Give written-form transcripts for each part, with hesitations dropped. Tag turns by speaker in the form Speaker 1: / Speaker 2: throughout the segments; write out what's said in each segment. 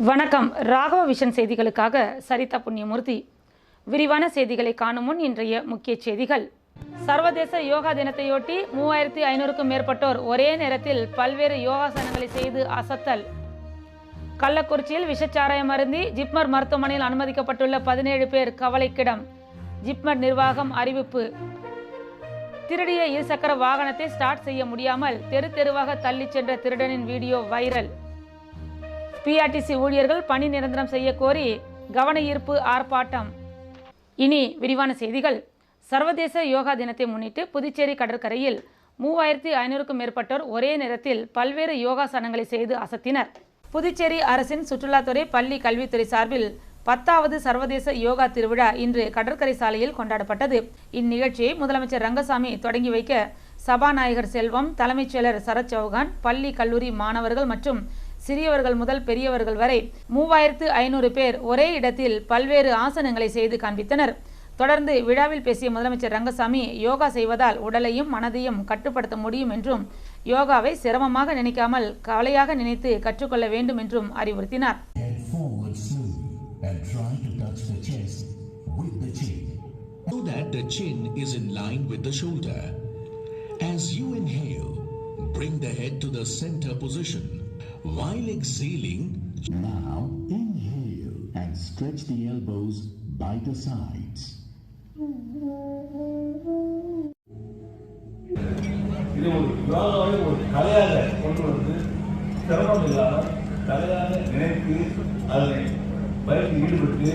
Speaker 1: வணக்கம். ராகவ விஷன் செய்திகளுக்காக சரிதா புண்ணியமூர்த்தி. விரிவான செய்திகளை காணும் முன் இன்றைய முக்கிய செய்திகள். சர்வதேச யோகா தினத்தையொட்டி 3500க்கும் மேற்பட்டோர் ஒரே நேரத்தில் பல்வேறு யோகாசனங்களை செய்து அசத்தல். கள்ளக்குறிச்சியில் விஷச்சாராயம் அருந்தி ஜிப்மர் மருத்துவமனையில் அனுமதிக்கப்பட்டுள்ள 17 பேர் கவலைக்கிடம். ஜிப்மர் நிர்வாகம் அறிவிப்பு. திருடிய இருசக்கர வாகனத்தை ஸ்டார்ட் செய்ய முடியாமல் தெரு தெருவாக தள்ளி சென்ற திருடனின் வீடியோ வைரல். பிஆர்டிசி ஊழியர்கள் பணி நிரந்தரம் செய்ய கோரி கவன ஈர்ப்பு ஆர்ப்பாட்டம். இனி விரிவான செய்திகள். சர்வதேச யோகா தினத்தை முன்னிட்டு புதுச்சேரி கடற்கரையில் 3500க்கும் மேற்பட்டோர் ஒரே நேரத்தில் பல்வேறு யோகாசனங்களை செய்து அசத்தினர். புதுச்சேரி அரசின் சுற்றுலாத்துறை பள்ளி கல்வித்துறை சார்பில் 10வது சர்வதேச யோகா திருவிழா இன்று கடற்கரை சாலையில் கொண்டாடப்பட்டது. இந்நிகழ்ச்சியை முதலமைச்சர் ரங்கசாமி தொடங்கி வைக்க சபாநாயகர் செல்வம், தலைமைச் செயலர் சரத் சௌகான், பள்ளி கல்லூரி மாணவர்கள் மற்றும் சிறியவர்கள் முதல் பெரியவர்கள் வரை 3500 பேர் ஒரே இடத்தில் பல்வேறு ஆசனங்களை செய்து காண்பித்தனர். தொடர்ந்து விழாவில் பேசிய முதலமைச்சர் ரங்கசாமி, யோகா செய்வதால் உடலையும் மனதையும் கட்டுப்படுத்த முடியும் என்றும், யோகாவை சிரமமாக நினைக்காமல் கவலையாக நினைத்து கற்றுக்கொள்ள வேண்டும் என்றும் அறிவுறுத்தினார்.
Speaker 2: So that the chin is in line with the shoulder. As you inhale, bring the head to the center position. While exhaling,
Speaker 3: now inhale and stretch the elbows by the sides.
Speaker 4: இது ஒரு யோகாவை ஒரு கலையாக கொண்டு வந்து சிரமம் இல்லாமல் கலையாக நினைத்து அதனை பயிற்சி ஈடுபட்டு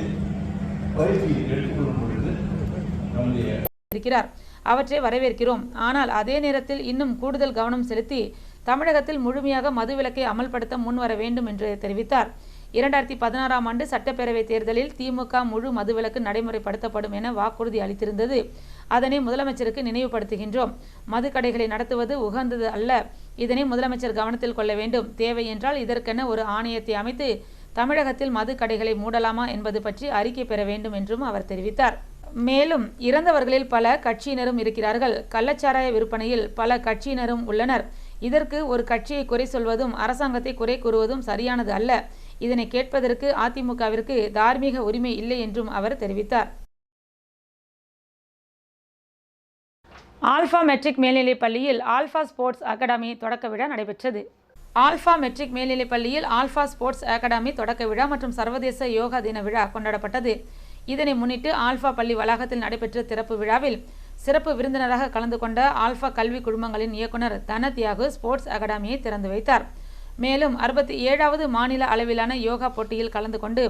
Speaker 4: பயிற்சி எடுத்துக்கொள்ளும் பொழுது நம்முடைய
Speaker 1: இருக்கிறார். அவற்றை வரவேற்கிறோம். ஆனால் அதே நேரத்தில் இன்னும் கூடுதல் கவனம் செலுத்தி தமிழகத்தில் முழுமையாக மதுவிலக்கை அமல்படுத்த முன்வர வேண்டும் என்று தெரிவித்தார். 2016ஆம் ஆண்டு சட்டப்பேரவை தேர்தலில் திமுக முழு மதுவிலக்கு நடைமுறைப்படுத்தப்படும் என வாக்குறுதி அளித்திருந்தது. அதனை முதலமைச்சருக்கு நினைவுபடுத்துகின்றோம். மதுக்கடைகளை நடத்துவது உகந்தது அல்ல. இதனை முதலமைச்சர் கவனத்தில் கொள்ள வேண்டும். தேவை என்றால் இதற்கென ஒரு ஆணையத்தை அமைத்து தமிழகத்தில் மதுக்கடைகளை மூடலாமா என்பது பற்றி அறிக்கை பெற வேண்டும் என்றும் அவர் தெரிவித்தார். மேலும் இறந்தவர்களில் பல கட்சியினரும் இருக்கிறார்கள். கள்ளச்சாராய விற்பனையில் பல கட்சியினரும் உள்ளனர். இதற்கு ஒரு கட்சியை குறை சொல்வதும் அரசாங்கத்தை குறை கூறுவதும் சரியானது அல்ல. இதனை கேட்பதற்கு அதிமுகவிற்கு தார்மீக உரிமை இல்லை என்றும் அவர் தெரிவித்தார். ஆல்பா மெட்ரிக் மேல்நிலைப் பள்ளியில் ஆல்பா ஸ்போர்ட்ஸ் அகாடமி தொடக்க விழா நடைபெற்றது. ஆல்பா மெட்ரிக் மேல்நிலைப் பள்ளியில் ஆல்பா ஸ்போர்ட்ஸ் அகாடமி தொடக்க விழா மற்றும் சர்வதேச யோகா தின விழா கொண்டாடப்பட்டது. இதனை முன்னிட்டு ஆல்பா பள்ளி வளாகத்தில் நடைபெற்ற திறப்பு விழாவில் சிறப்பு விருந்தினராக கலந்து கொண்ட ஆல்பா கல்வி குழுமங்களின் இயக்குனர் தனத்யாகு ஸ்போர்ட்ஸ் அகாடமியை திறந்து வைத்தார். மேலும் 67வது மாநில அளவிலான யோகா போட்டியில் கலந்து கொண்டு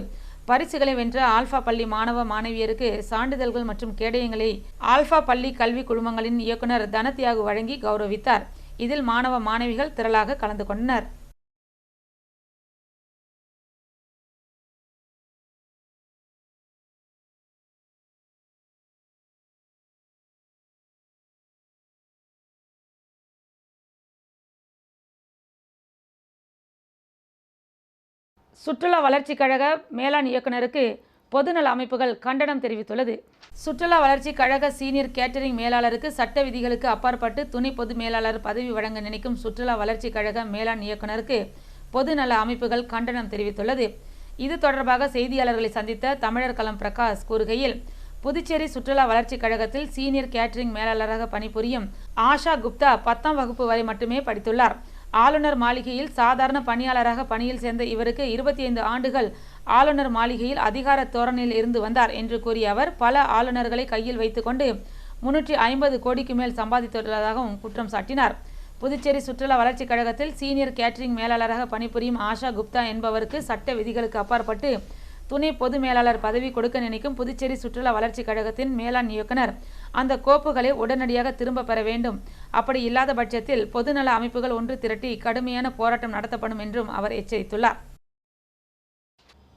Speaker 1: பரிசுகளை வென்ற ஆல்பா பள்ளி மாணவ மாணவியருக்கு சான்றிதழ்கள் மற்றும் கேடயங்களை ஆல்பா பள்ளி கல்வி குழுமங்களின் இயக்குனர் தனத்யாகு வழங்கி கௌரவித்தார். இதில் மாணவ மாணவிகள் திரளாக கலந்து கொண்டனர். சுற்றுலா வளர்ச்சி கழக மேலாண் இயக்குநருக்கு பொதுநல அமைப்புகள் கண்டனம் தெரிவித்துள்ளது. சுற்றுலா வளர்ச்சி கழக சீனியர் கேட்டரிங் மேலாளருக்கு சட்ட விதிகளுக்கு அப்பாற்பட்டு துணை பொது மேலாளர் பதவி வழங்க நினைக்கும் சுற்றுலா வளர்ச்சி கழக மேலாண் இயக்குநருக்கு பொதுநல அமைப்புகள் கண்டனம் தெரிவித்துள்ளது. இது தொடர்பாக செய்தியாளர்களை சந்தித்த தமிழர் களம் பிரகாஷ் கூறுகையில், புதுச்சேரி சுற்றுலா வளர்ச்சி கழகத்தில் சீனியர் கேட்டரிங் மேலாளராக பணிபுரியும் ஆஷா குப்தா 10ஆம் வகுப்பு வரை மட்டுமே படித்துள்ளார். ஆளுநர் மாளிகையில் சாதாரண பணியாளராக பணியில் சேர்ந்த இவருக்கு 25 ஆண்டுகள் ஆளுநர் மாளிகையில் அதிகார தோரணையில் இருந்து வந்தார் என்று கூறிய அவர், பல ஆளுநர்களை கையில் வைத்துக்கொண்டு 350 கோடிக்கு மேல் சம்பாதித்துள்ளதாகவும் குற்றம் சாட்டினார். புதுச்சேரி சுற்றுலா வளர்ச்சி கழகத்தில் சீனியர் கேட்டரிங் மேலாளராக பணிபுரியும் ஆஷா குப்தா என்பவருக்கு சட்ட விதிகளுக்கு அப்பாற்பட்டு துணை பொது மேலாளர் பதவி கொடுக்க நினைக்கும் புதுச்சேரி சுற்றுலா வளர்ச்சி கழகத்தின் மேலாண் இயக்குனர் அந்த கோப்புகளை உடனடியாக திரும்ப பெற வேண்டும். அப்படி இல்லாத பட்சத்தில் பொதுநல அமைப்புகள் ஒன்று திரட்டி கடுமையான போராட்டம் நடத்தப்படும் என்றும் அவர் எச்சரித்துள்ளார்.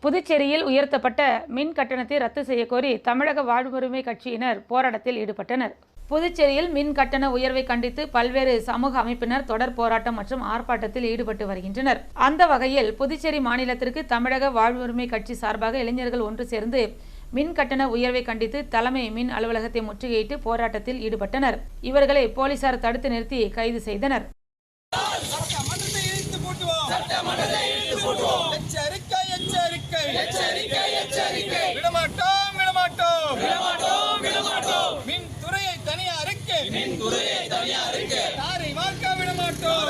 Speaker 1: புதுச்சேரியில் உயர்த்தப்பட்ட மின் கட்டணத்தை ரத்து செய்யக்கோரி தமிழக வாழ்வுரிமை கட்சியினர் போராட்டத்தில் ஈடுபட்டனர். புதுச்சேரியில் மின் கட்டண உயர்வை கண்டித்து பல்வேறு சமூக அமைப்பினர் தொடர் போராட்டம் மற்றும் ஆர்ப்பாட்டத்தில் ஈடுபட்டு வருகின்றனர். அந்த வகையில் புதுச்சேரி மாநிலத்திற்கு தமிழக வாழ்வுரிமை கட்சி சார்பாக இளைஞர்கள் ஒன்று சேர்ந்து மின் கட்டண உயர்வை கண்டித்து தலைமை மின் அலுவலகத்தை முற்றுகையிட்டு போராட்டத்தில் ஈடுபட்டனர். இவர்களை போலீசார் தடுத்து நிறுத்தி கைது செய்தனர்.
Speaker 5: எச்சரிக்கை தாரை வார்க்க விட மாட்டோம்.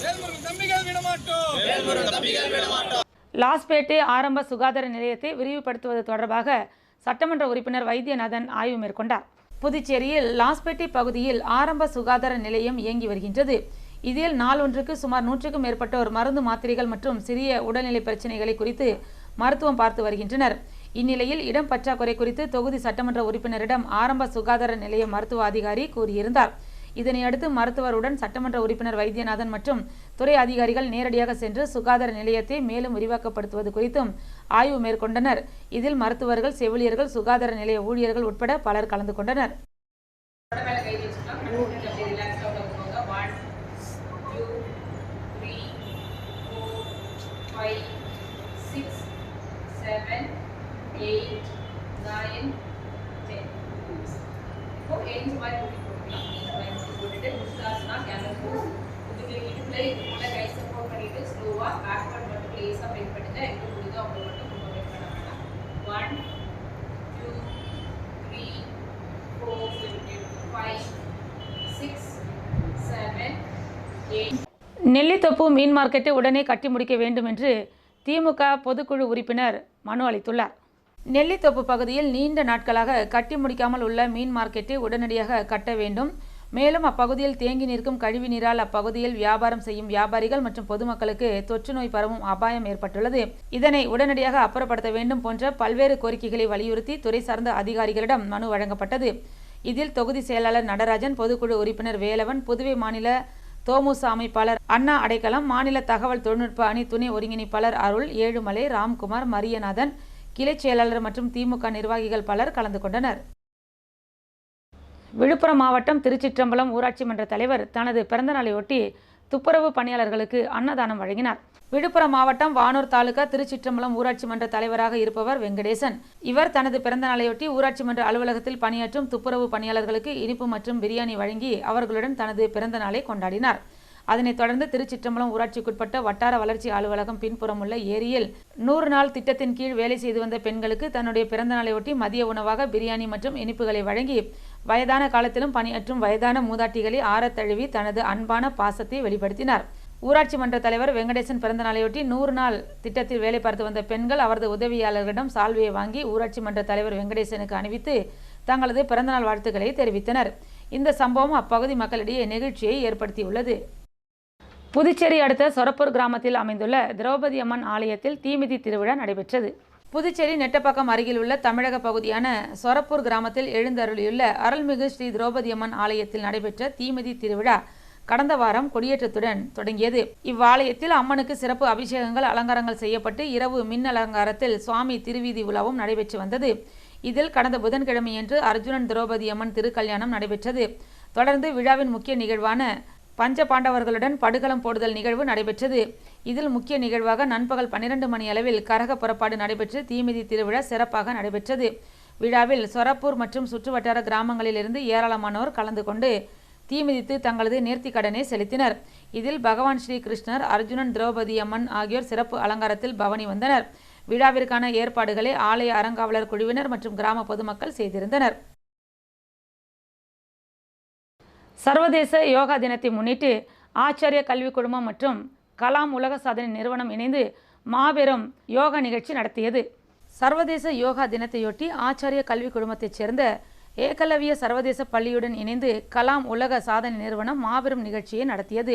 Speaker 5: வேல்முருகன் தம்பிகள் விட மாட்டோம்.
Speaker 1: லாஸ்பேட்டை ஆரம்ப சுகாதார நிலையத்தை விரிவுபடுத்துவது தொடர்பாக சட்டமன்ற உறுப்பினர் வைத்தியநாதன் ஆய்வு மேற்கொண்டார். புதுச்சேரியில் லாஸ்பேட்டை பகுதியில் ஆரம்ப சுகாதார நிலையம் இயங்கி வருகின்றது. இதில் நாளொன்றுக்கு சுமார் 100க்கும் மேற்பட்டோர் மருந்து மாத்திரைகள் மற்றும் சிறிய உடல்நிலை பிரச்சினைகளை குறித்து மருத்துவம் பார்த்து வருகின்றனர். இந்நிலையில் இடம் பற்றாக்குறை குறித்து தொகுதி சட்டமன்ற உறுப்பினரிடம் ஆரம்ப சுகாதார நிலைய மருத்துவ அதிகாரி கூறியிருந்தார். இதனையடுத்து மருத்துவருடன் சட்டமன்ற உறுப்பினர் வைத்தியநாதன் மற்றும் துறை அதிகாரிகள் நேரடியாக சென்று சுகாதார நிலையத்தை மேலும் விரிவாக்கப்படுத்துவது குறித்தும் ஆய்வு மேற்கொண்டனர். இதில் மருத்துவர்கள், செவிலியர்கள், சுகாதார நிலைய ஊழியர்கள் உட்பட பலர் கலந்து கொண்டனர். நெல்லித்தோப்பு மீன் மார்க்கெட்டை உடனே கட்டி முடிக்க வேண்டும் என்று திமுக பொதுக்குழு உறுப்பினர் மனு அளித்துள்ளார். நெல்லித்தோப்பு பகுதியில் நீண்ட நாட்களாக கட்டி முடிக்காமல் உள்ள மீன் மார்க்கெட்டை உடனடியாக கட்ட வேண்டும். மேலும் அப்பகுதியில் தேங்கி நிற்கும் கழிவு நீரால் அப்பகுதியில் வியாபாரம் செய்யும் வியாபாரிகள் மற்றும் பொதுமக்களுக்கு தொற்று நோய் பரவும் அபாயம் ஏற்பட்டுள்ளது. இதனை உடனடியாக அப்புறப்படுத்த வேண்டும் போன்ற பல்வேறு கோரிக்கைகளை வலியுறுத்தி துறை சார்ந்த அதிகாரிகளிடம் மனு வழங்கப்பட்டது. இதில் தொகுதி செயலாளர் நடராஜன், பொதுக்குழு உறுப்பினர் வேலவன், புதுவை மாநில தோமுச அமைப்பாளர் அண்ணா அடைக்கலம், மாநில தகவல் தொழில்நுட்ப அணி துணை ஒருங்கிணைப்பாளர் அருள், ஏழுமலை, ராம்குமார், மரியநாதன், கிளை செயலாளர் மற்றும் திமுக நிர்வாகிகள் பலர் கலந்து கொண்டனர். விழுப்புரம் மாவட்டம் திருச்சிற்றம்பலம் ஊராட்சி மன்ற தலைவர் தனது பிறந்தநாளையொட்டி துப்புரவு பணியாளர்களுக்கு அன்னதானம் வழங்கினார். விழுப்புரம் மாவட்டம் வானூர் தாலுகா திருச்சிற்றம்பலம் ஊராட்சி மன்ற தலைவராக இருப்பவர் வெங்கடேசன். இவர் தனது பிறந்தநாளையொட்டி ஊராட்சி மன்ற அலுவலகத்தில் பணியாற்றும் துப்புரவு பணியாளர்களுக்கு இனிப்பு மற்றும் பிரியாணி வழங்கி அவர்களுடன் தனது பிறந்த நாளை கொண்டாடினார். அதனைத் தொடர்ந்து திருச்சிற்றம்பலம் ஊராட்சிக்குட்பட்ட வட்டார வளர்ச்சி அலுவலகம் பின்புறம் உள்ள ஏரியில் 100 நாள் திட்டத்தின் கீழ் வேலை செய்து வந்த பெண்களுக்கு தன்னுடைய பிறந்த நாளையொட்டி மதிய உணவாக பிரியாணி மற்றும் இனிப்புகளை வழங்கி வயதான காலத்திலும் பணியாற்றும் வயதான மூதாட்டிகளை ஆறத் தழுவி தனது அன்பான பாசத்தை வெளிப்படுத்தினார். ஊராட்சி மன்ற தலைவர் வெங்கடேசன் பிறந்த நாளையொட்டி 100 நாள் திட்டத்தில் வேலை பார்த்து வந்த பெண்கள் அவரது உதவியாளர்களிடம் சால்வையை வாங்கி ஊராட்சி மன்ற தலைவர் வெங்கடேசனுக்கு அணிவித்து தங்களது பிறந்தநாள் வாழ்த்துக்களை தெரிவித்தனர். இந்த சம்பவம் அப்பகுதி மக்களிடையே நெகிழ்ச்சியை ஏற்படுத்தியுள்ளது. புதுச்சேரி அடுத்த சொரப்பூர் கிராமத்தில் அமைந்துள்ள திரௌபதி அம்மன் ஆலயத்தில் தீமிதி திருவிழா நடைபெற்றது. புதுச்சேரி நெட்டப்பாக்கம் அருகில் உள்ள தமிழக பகுதியான சொரப்பூர் கிராமத்தில் எழுந்தருளியுள்ள அருள்மிகு ஸ்ரீ திரௌபதி அம்மன் ஆலயத்தில் நடைபெற்ற தீமிதி திருவிழா கடந்த வாரம் கொடியேற்றத்துடன் தொடங்கியது. இவ்வாலயத்தில் அம்மனுக்கு சிறப்பு அபிஷேகங்கள், அலங்காரங்கள் செய்யப்பட்டு இரவு மின் அலங்காரத்தில் சுவாமி திருவீதி உலாவும் நடைபெற்று வந்தது. இதில் கடந்த புதன்கிழமையன்று அர்ஜுனன் திரௌபதி அம்மன் திருக்கல்யாணம் நடைபெற்றது. தொடர்ந்து விழாவின் முக்கிய நிகழ்வான பஞ்ச பாண்டவர்களுடன் படுகளம் போடுதல் நிகழ்வு நடைபெற்றது. இதில் முக்கிய நிகழ்வாக நண்பகல் 12 மணி அளவில் கரக புறப்பாடு நடைபெற்று தீமிதி திருவிழா சிறப்பாக நடைபெற்றது. விழாவில் சொரப்பூர் மற்றும் சுற்றுவட்டார கிராமங்களிலிருந்து ஏராளமானோர் கலந்து கொண்டு தீமிதித்து தங்களது நேர்த்திக்கடனை செலுத்தினர். இதில் பகவான் ஸ்ரீ கிருஷ்ணர், அர்ஜுனன், திரௌபதி அம்மன் ஆகியோர் சிறப்பு அலங்காரத்தில் பவனி வந்தனர். விழாவிற்கான ஏற்பாடுகளை ஆலய அறங்காவலர் குழுவினர் மற்றும் கிராம பொதுமக்கள் செய்திருந்தனர். சர்வதேச யோகா தினத்தை முன்னிட்டு ஆச்சாரிய கல்விக் குழுமம் மற்றும் கலாம் உலக சாதனை நிறுவனம் இணைந்து மாபெரும் யோகா நிகழ்ச்சி நடத்தியது. சர்வதேச யோகா தினத்தையொட்டி ஆச்சாரிய கல்விக் குழுமத்தைச் சேர்ந்த ஏகலவிய சர்வதேச பள்ளியுடன் இணைந்து கலாம் உலக சாதனை நிறுவனம் மாபெரும் நிகழ்ச்சியை நடத்தியது.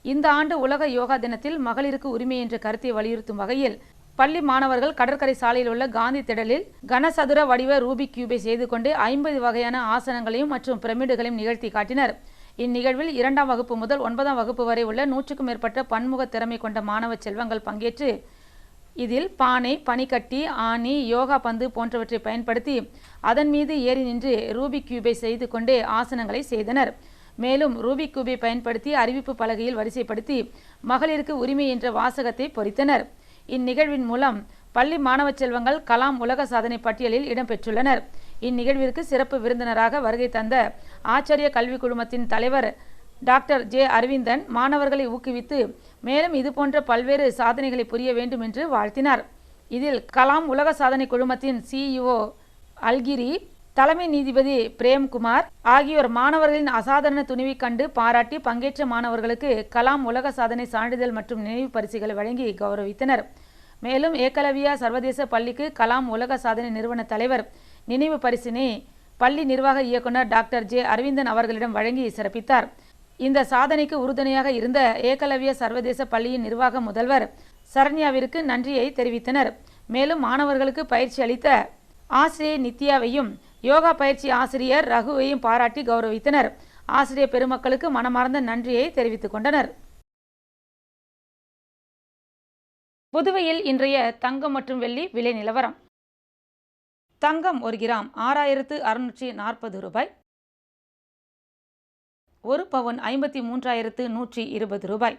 Speaker 1: இந்த ஆண்டு உலக யோகா தினத்தில் மகளிருக்கு உரிமை என்ற கருத்தை வலியுறுத்தும் வகையில் பள்ளி மாணவர்கள் கடற்கரை சாலையில் உள்ள காந்தி திடலில் கனசதுர வடிவ ரூபிக் கியூபை செய்து கொண்டு 50 வகையான ஆசனங்களையும் மற்றும் பிரமிடுகளையும் நிகழ்த்தி காட்டினர். இந்நிகழ்வில் 2ஆம் வகுப்பு முதல் 9ஆம் வகுப்பு வரை உள்ள 100க்கும் மேற்பட்ட பன்முக திறமை கொண்ட மாணவ செல்வங்கள் பங்கேற்று இதில் பானை, பனிக்கட்டி, ஆணி, யோகா பந்து போன்றவற்றை பயன்படுத்தி அதன் மீது ஏறி நின்று ரூபிக் கியூபை செய்து கொண்டே ஆசனங்களை செய்தனர். மேலும் ரூபிக் கியூபை பயன்படுத்தி அறிவிப்பு பலகையில் வரிசைப்படுத்தி மகளிருக்கு உரிமை என்ற வாசகத்தை பொறித்தனர். இந்நிகழ்வின் மூலம் பள்ளி மாணவ செல்வங்கள் கலாம் உலக சாதனை பட்டியலில் இடம்பெற்றுள்ளனர். இந்நிகழ்விற்கு சிறப்பு விருந்தினராக வருகை தந்த ஆச்சாரிய கல்வி குழுமத்தின் தலைவர் டாக்டர் ஜே அரவிந்தன் மாணவர்களை ஊக்குவித்து மேலும் இதுபோன்ற பல்வேறு சாதனைகளை புரிய வேண்டும் என்று வாழ்த்தினார். இதில் கலாம் உலக சாதனை குழுமத்தின் CEO அல்கிரி, தலைமை நீதிபதி பிரேம்குமார் ஆகியோர் மாணவர்களின் அசாதாரண துணிவை கண்டு பாராட்டி பங்கேற்ற மாணவர்களுக்கு கலாம் உலக சாதனை சான்றிதழ் மற்றும் நினைவு பரிசுகளை வழங்கி கௌரவித்தனர். மேலும் ஏகலவ்யா சர்வதேச பள்ளிக்கு கலாம் உலக சாதனை நிறுவன தலைவர் நினைவு பரிசினை பள்ளி நிர்வாக இயக்குனர் டாக்டர் ஜே அரவிந்தன் அவர்களிடம் வழங்கி சிறப்பித்தார். இந்த சாதனைக்கு உறுதுணையாக இருந்த ஏகலவ்யா சர்வதேச பள்ளியின் நிர்வாக முதல்வர் சரண்யாவிற்கு நன்றியை தெரிவித்தனர். மேலும் மாணவர்களுக்கு பயிற்சி அளித்த ஆசிரியை நித்யாவையும் யோகா பயிற்சி ஆசிரியர் ரகுவையும் பாராட்டி கௌரவித்தனர். ஆசிரியர் பெருமக்களுக்கு மனமார்ந்த நன்றியை தெரிவித்துக் கொண்டனர். புதுவையில் இன்றைய தங்கம் மற்றும் வெள்ளி விலை நிலவரம். தங்கம் 1 கிராம் 6640 ரூபாய், 1 பவுன் 53,120 ரூபாய்.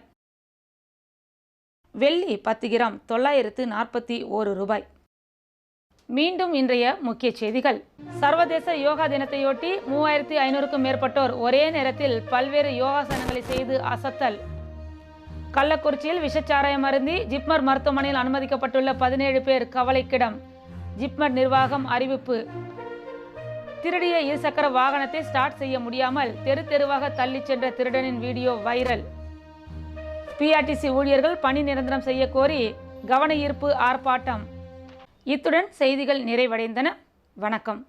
Speaker 1: வெள்ளி 10 கிராம் 941 ரூபாய். மீண்டும் இன்றைய முக்கிய செய்திகள். சர்வதேச யோகா தினத்தையொட்டி 3500க்கும் மேற்பட்டோர் ஒரே நேரத்தில் பல்வேறு யோகாசனங்களை செய்து அசத்தல். கள்ளக்குறிச்சியில் விஷச்சாராயம் அருந்தி ஜிப்மர் மருத்துவமனையில் அனுமதிக்கப்பட்டுள்ள 17 பேர் கவலைக்கிடம். ஜிப்மர் நிர்வாகம் அறிவிப்பு. திருடிய இருசக்கர வாகனத்தை ஸ்டார்ட் செய்ய முடியாமல் தெரு தெருவாக தள்ளிச் சென்ற திருடனின் வீடியோ வைரல். பிஆர்டிசி ஊழியர்கள் பணி நிரந்தரம் செய்ய கோரி கவன ஈர்ப்பு ஆர்ப்பாட்டம். இத்துடன் செய்திகள் நிறைவடைந்தன. வணக்கம்.